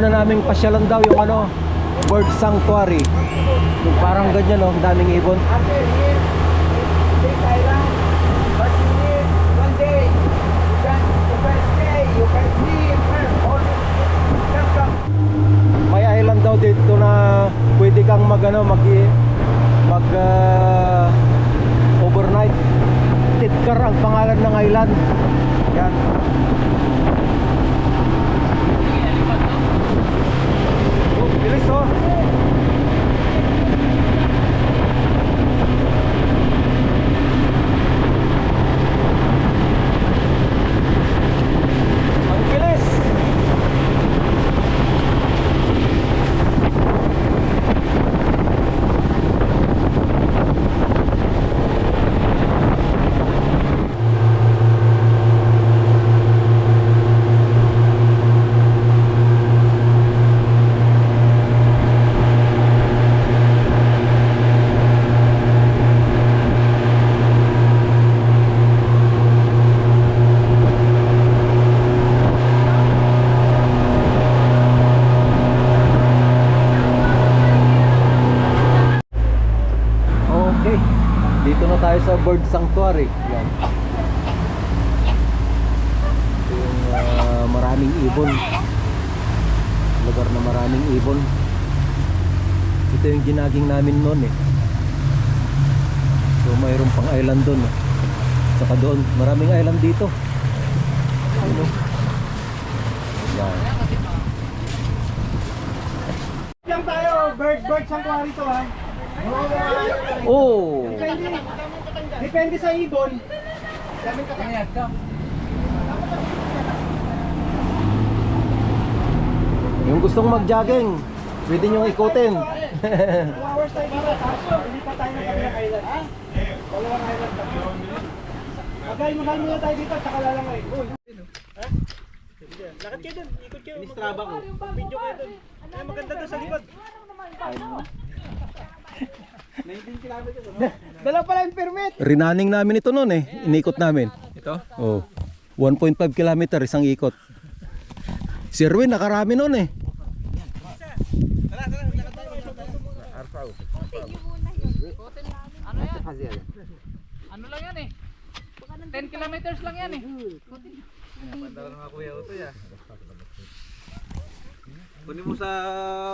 una naming pasyalan daw yung ano, bird sanctuary. Yung parang ganyan, no, ang daming ibon. May island daw dito na pwede kang mag overnight. Titkar ang pangalan ng island. Yan. Oh, bilis oh. Ang bilis. Dito na tayo sa bird sanctuary. Yan. Ito yung maraming ibon. Lugar na maraming ibon. Ito yung ginaging namin noon eh. So mayroon pang island doon. Saka doon, maraming island dito. Ano? Yan. Lang tayo, bird sanctuary to ha. Oh! Depende sa ibon. Yung gustong mag-jogging, pwede nyo ikutin. 2 hours tayo dito. Hindi pa tayo ng kabilang island. Dalawang island pa. Magay muna tayo dito, tsaka lalangay. Ha? Lakad kayo dun, ikot kayo. Inistraba ko. Video kayo dun. Ay, maganda dun sa likod. 19 kilometers. Dala pala yung permit. Rinaning namin ito noon eh. Inikot namin. Ito? Oh. 1.5 kilometer isang ikot. Si Erwin nakarami noon eh. Ano lang yan eh? 10 kilometers lang yan eh. Pandala nga kuya ito ya. Kunin mo sa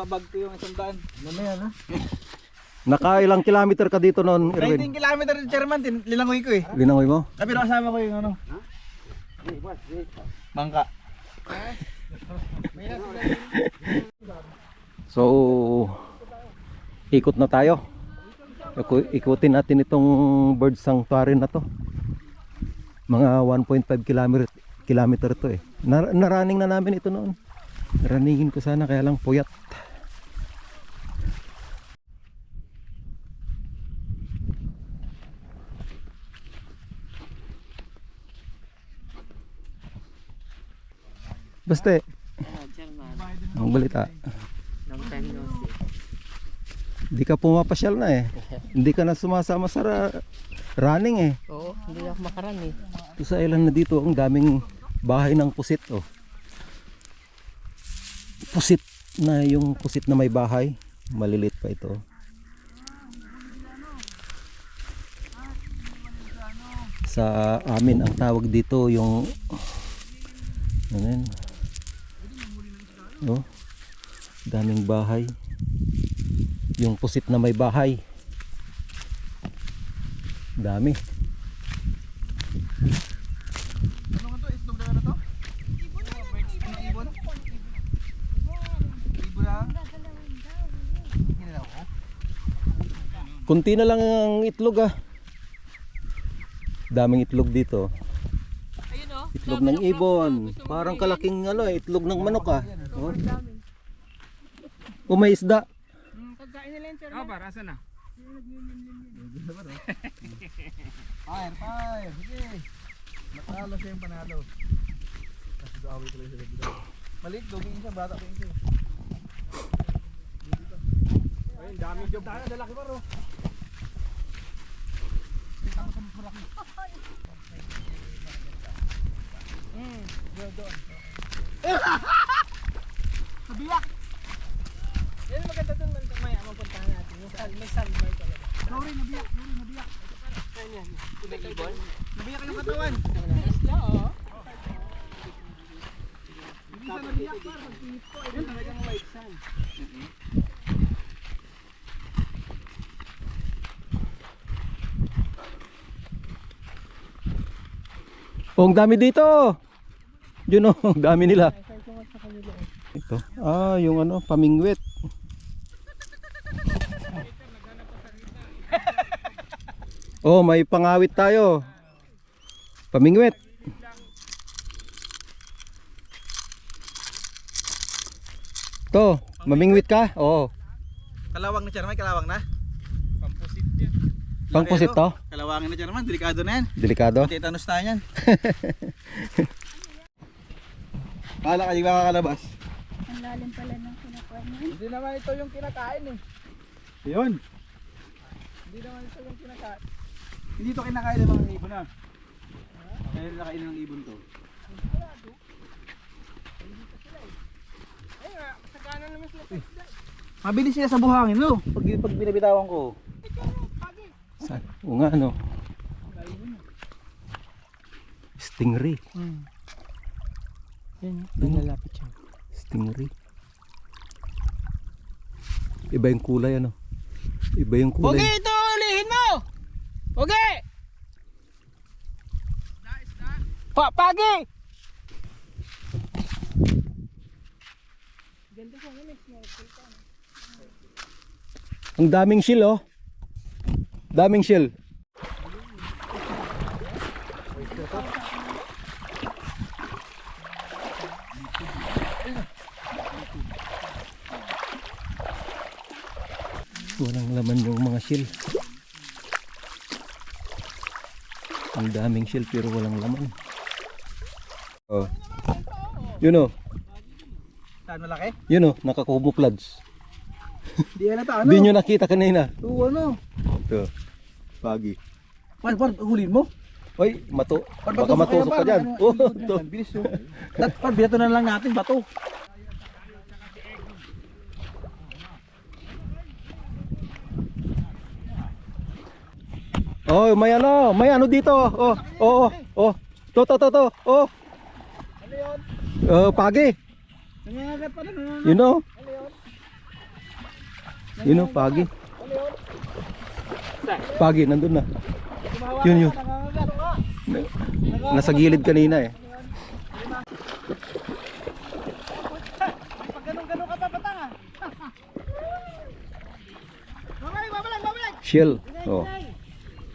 bag ko yung 100. Mamaya na. Nakailang kilometer ka dito noon, Erwin? 19 kilometer chairman, lilangoy ko eh. Linangoy mo? Pero kasama ko yung ano. Bangka. So, ikot na tayo. Ikutin natin itong bird sanctuary na to. Mga 1.5 kilometer to eh. Naraning na namin ito noon. Naraningin ko sana kaya lang puyat. Basta ang balita. Long time no see. Hindi ka pumapasyal na eh. Hindi ka na sumasama sa running eh. Oo, hindi ako makarami. Ito sa island na dito, ang daming bahay ng pusit oh. Pusit na yung pusit na may bahay. Malilit pa ito. Sa amin ang tawag dito yung ano yun? Oh, daming bahay. Yung pusit na may bahay. Dami. Ano nga to? Islog na to? Ibon na. Ibon? Ibon lang? Hindi na ako. Kunti na lang ang itlog ah. Daming itlog dito. Ayun oh. Itlog ng ibon. Parang kalaking ano, itlog ng manok ah. Oh. O may isda. Pagkain nila yung chairman. Para saan na? Fire! Sige! Natalo siya yung panalo. Kasi doaway ko lang siya dito. Maliit, doging siya, bata ko yung siya. Ayun, daming job na, lalaki pa ro. Doon. Nabiyak! Nabiyak yung katawan. Isla, oh. Hindi sa nabiyak par, pagtingit ko, ito talagang white sand. Oh, ang dami dito. Yun oh, ang dami nila. Ito. Ah, yung ano, pamingwit. Oh, may pangawit tayo. Pamingwit. To, mamingwit ka? Oo. Kalawang na Chairman, kalawang na. Pampusit yan. Pangpusit to? Kalawangin na Chairman, delikado na yan. Delikado. Tetanus tayo yan. Kala ka di makakalabas. Ang lalim pala ng kinakuha niya. Hindi naman ito yung kinakain eh. Yun. Hindi naman ito yung kinakain. Hindi ito kinakain ng mga ibon na. Kaya nakain ng ibon to. Mabilis sila sa buhangin no. Pag binabitawan ko. Saan? O nga ano. Stingray. Yan, lalapit siya. Stingray. Iba yung kulay ano. Iba yung kulay. Pogi, ito ulihin mo! Pogi! Pagi! Ang daming shell oh. Daming shell. Walang laman yung mga shell. Ang daming shell pero walang laman. Oh. Yun oh. Saan malaki? Yun oh, nakakumuflage. Di halata ano? Hindi nyo nakita kanina. Oo ano? Ito. Pagi. Par, hulin mo? Oy, mato. Par, Baka matusok ka dyan. Oh, ito. Bilis oh. Par, binato na lang natin bato. Oh, may ano dito. Oh, oh, oh. To. Oh. Ano yun? Oh, pagi. Nangangagat pa na. You know? You know, pagi. Pagi, nandun na. Yun. Nasa gilid kanina eh. Pag ganun-ganun ka pa patanga. Babalik. Shell. Oh.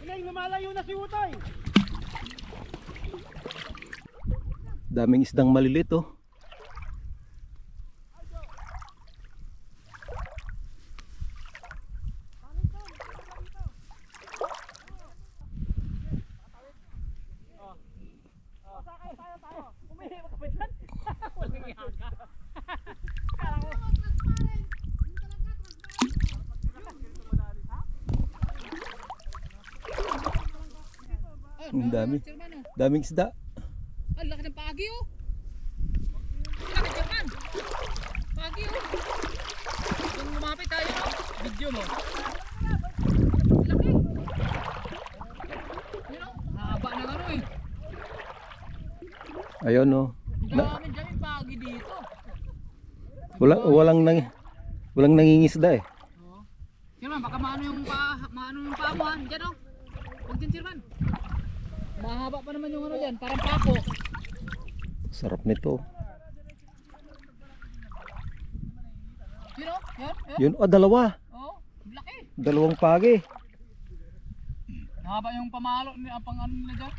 Inay, lumalayo na si Utoy. Daming isdang malilit oh. Ang dami. Daming isda. Ang laki ng pagi oh. Laki Chairman. Pagi oh. Kung lumapit tayo oh. Video mo. Laki. Yun oh. Haba ng ano eh. Ayun oh. Dami pagi dito. Walang nangingisda eh. Oh. Chairman, baka maano yung paa mo ha. Diyan oh. Huwag dyan Chairman. Mahaba pa naman yung ano dyan, parang pako. Sarap nito. Yun o, yun. Yun, oh, dalawa. Oo, laki. Dalawang pagi. Mahaba yung pamalo, pang ano nila dyan.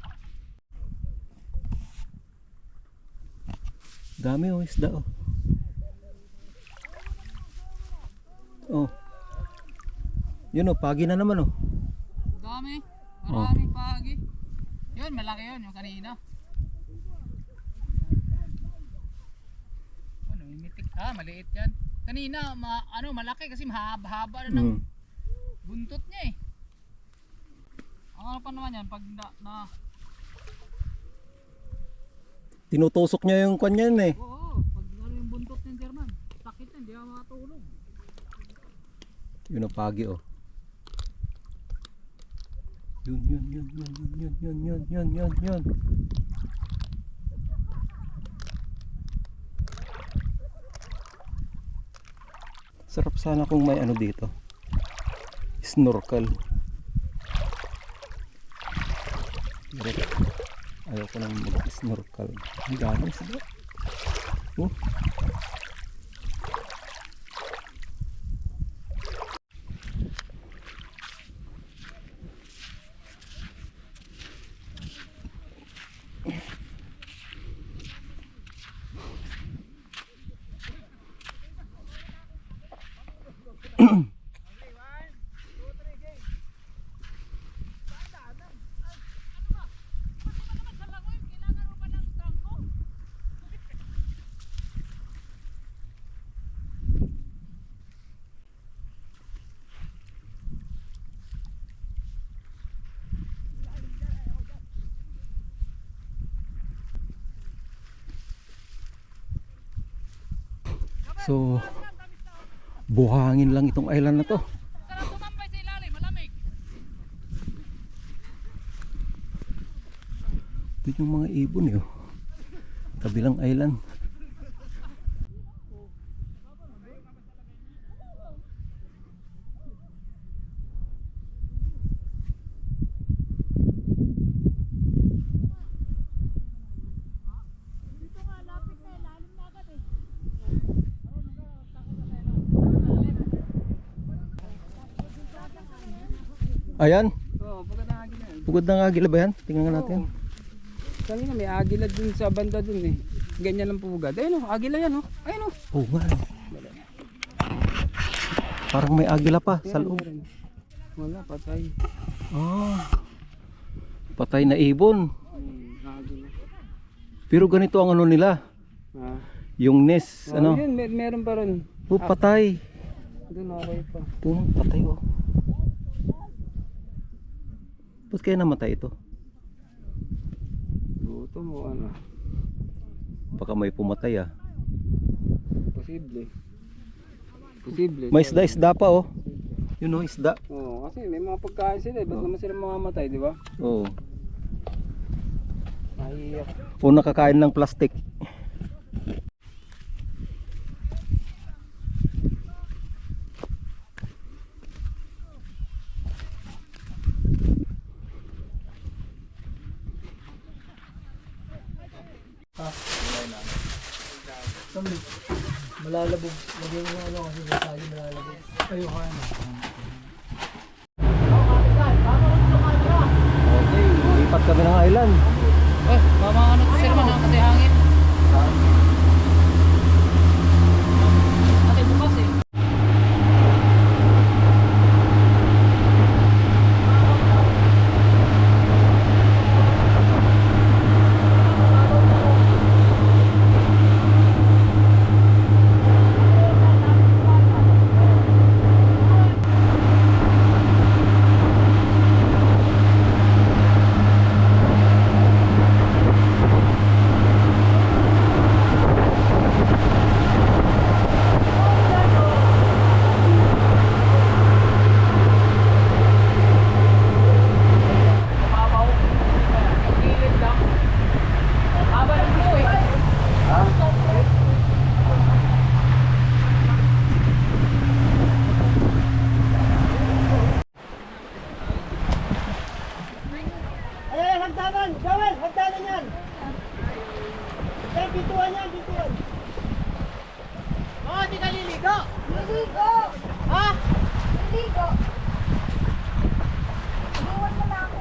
Dami oh, isda oh. Oh. Yun oh, pagi na naman oh. Dami, maraming pagi. Yun, malaki yun, yung kanina. Ano, imitik. Maliit yan. Kanina, malaki kasi mahaba na ng buntot niya eh. Ang ano pa naman yan, pag na Tinutusok niya yung kanyan eh. oo, pag ano yung buntot ng German, sakit na, hindi ako makatulog. Yun ang pagi oh. Yun. Sarap sana kung may ano dito. Snorkel. Pero ayaw ko nang mag-snorkel. Ang dami sila. Oh. So, buhangin lang itong island na to. Sarap tumambay sa ilalim, malamig. Ito yung mga ibon eh. Oh. Kabilang island. Ayan. Oo, pagod ng agila yan. Pugod ng agila ba yan? Tingnan nga natin. Kanina may agila dun sa banda dun eh. Ganyan lang pugad. Ayun o, agila yan o. Ayun o. Oo nga. Parang may agila pa sa loob. Wala, patay. Ah. Patay na ibon. Agila. Pero ganito ang ano nila. Ah. Yung nest, ano? Yun, meron pa rin. Oh, patay. Doon okay pa. Ito, patay oh. Ba't kaya namatay ito? Gutom o ano. Baka may pumatay ah. Posible. Posible. May isda pa oh. Yun oh, isda. Oo, kasi may mga pagkain sila. Ba't naman sila mamamatay, di ba? Oo. Naiiyak. O nakakain ng plastic. Malalabog. Lagyan mo ano kasi sasali malalabog. Ayun ka na. Okay, lipat kami ng island. Eh, mama ano to sir man kasi hangin. Ate bukas eh. Ay, hagdanan! Gawin! Hagdanan yan! Yan, bituan yan, bituan! Oh, di ka liligo. Ligo! Ha? Ligo! Iwan mo na ako.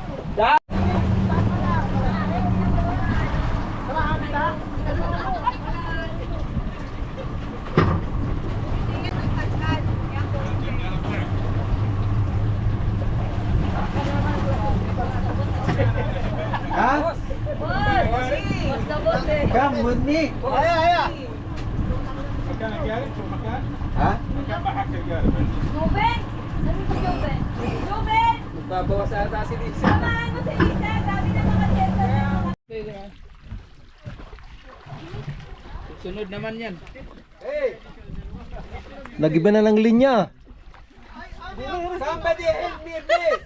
Gamuni. Aya! Ha? Ruben! Sabi ko Ruben! Ruben! Magbabawas ata si Lisa. Samahan mo si Lisa! Sabi na mga testa na mga... Sunod naman yan. Nagiba na ng linya. Somebody help me please!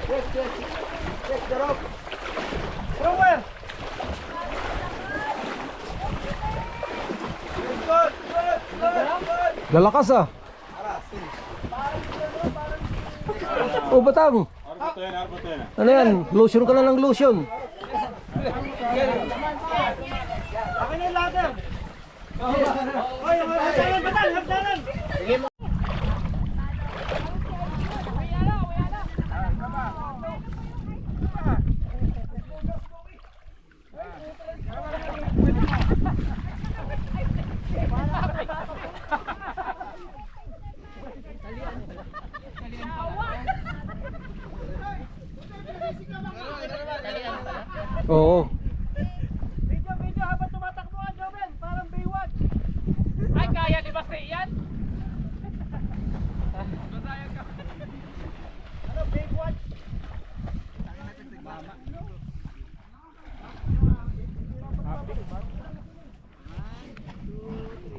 Yes, yes. Yes, the rope. From where? Good, good, good, good. Lalakas ah. Oh, batang. Ano yan? Lotion ka na ng lotion. Akin na yung ladder. Hoy, hagdanan, batang, hagdanan. Oo. Video, video habang tumatakbo ka, Joven. Parang Baywatch. Ay, kaya ni Basti yan? Ano, Baywatch?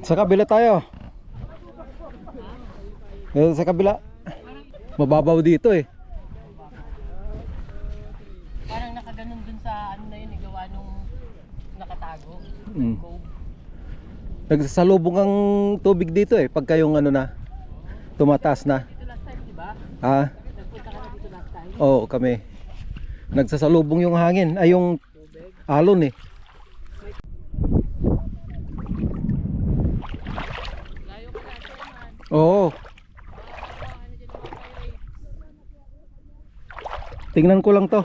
Sa kabila tayo. Sa kabila. Mababaw dito eh. Parang nakaganon dun sa ano na yun, gawa nung nakatago. Mm. Cove. Nagsasalubong ang tubig dito eh. Pagka yung ano na. Tumataas na. Dito last time, di ba? Ah, Nagpunta ka na dito last time. oo kami. Nagsasalubong yung hangin. Ay yung alon eh. Layo ka na, Chairman. Oo. Ano dyan ang mga pirate? Tingnan ko lang to.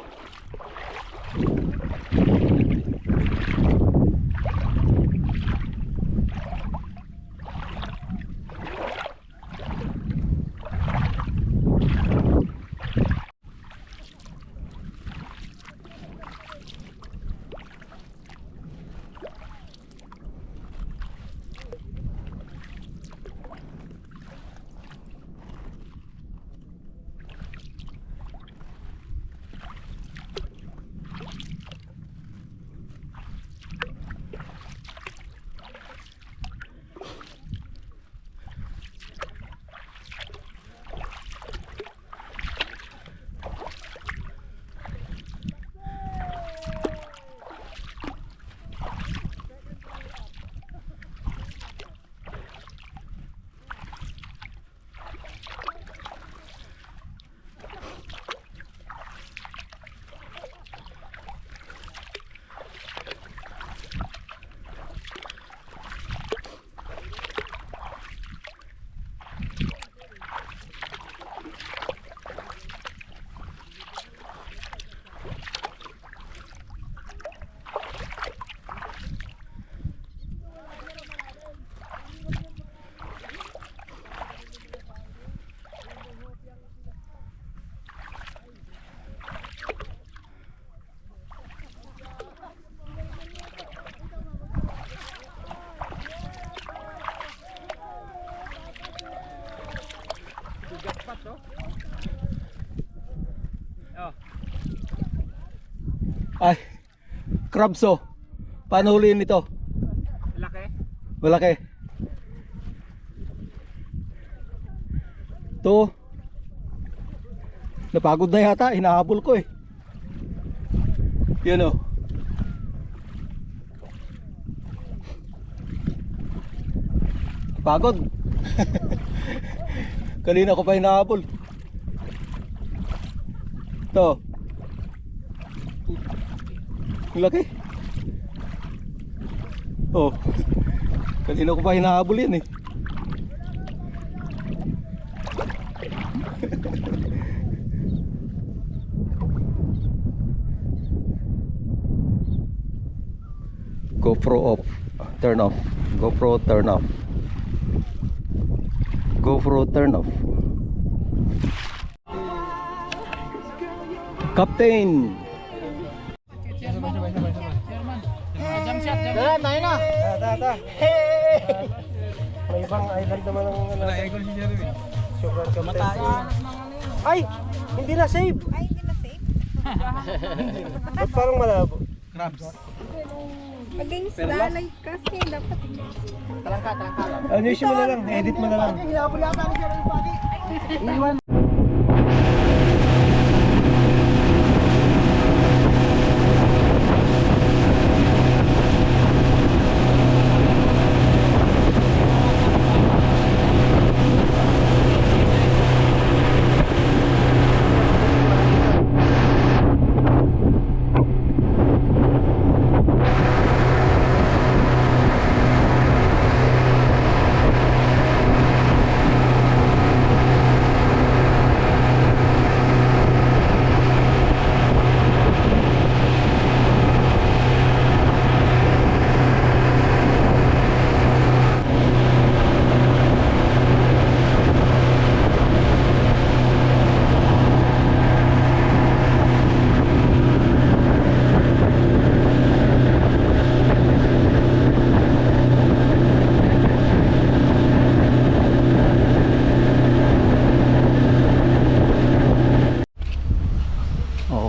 Ay, crabs oh. Paano huliin ito? Laki. Malaki. To. Napagod na yata, hinahabol ko eh. Yan oh. Pagod. Kanina ko pa hinahabol. To. Ang laki. Oh. Kanina ko pa hinahabol yan eh. GoPro off. Turn off. GoPro turn off. GoPro turn off. Captain. Chairman. Jump shot, jump Tara, tayo na. Tara. May ibang island naman ang Eagle si Jeremy. sugar captain. Ay, hindi na save. Ay, hindi na safe. Ba't parang malabo? Crabs. Against the light kasi dapat. Ano issue mo na lang, edit mo na lang. Hinabol yata ni Jeremy Pagi. Iwan.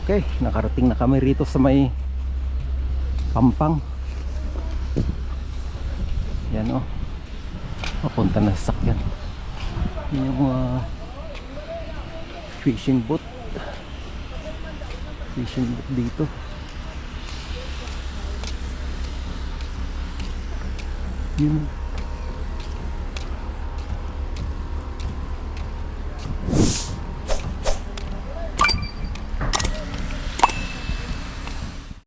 Okay, nakarating na kami rito sa may Pampang. Yan oh. Papunta na sa sakyan. Yan yung fishing boat. Fishing boat dito. Yun.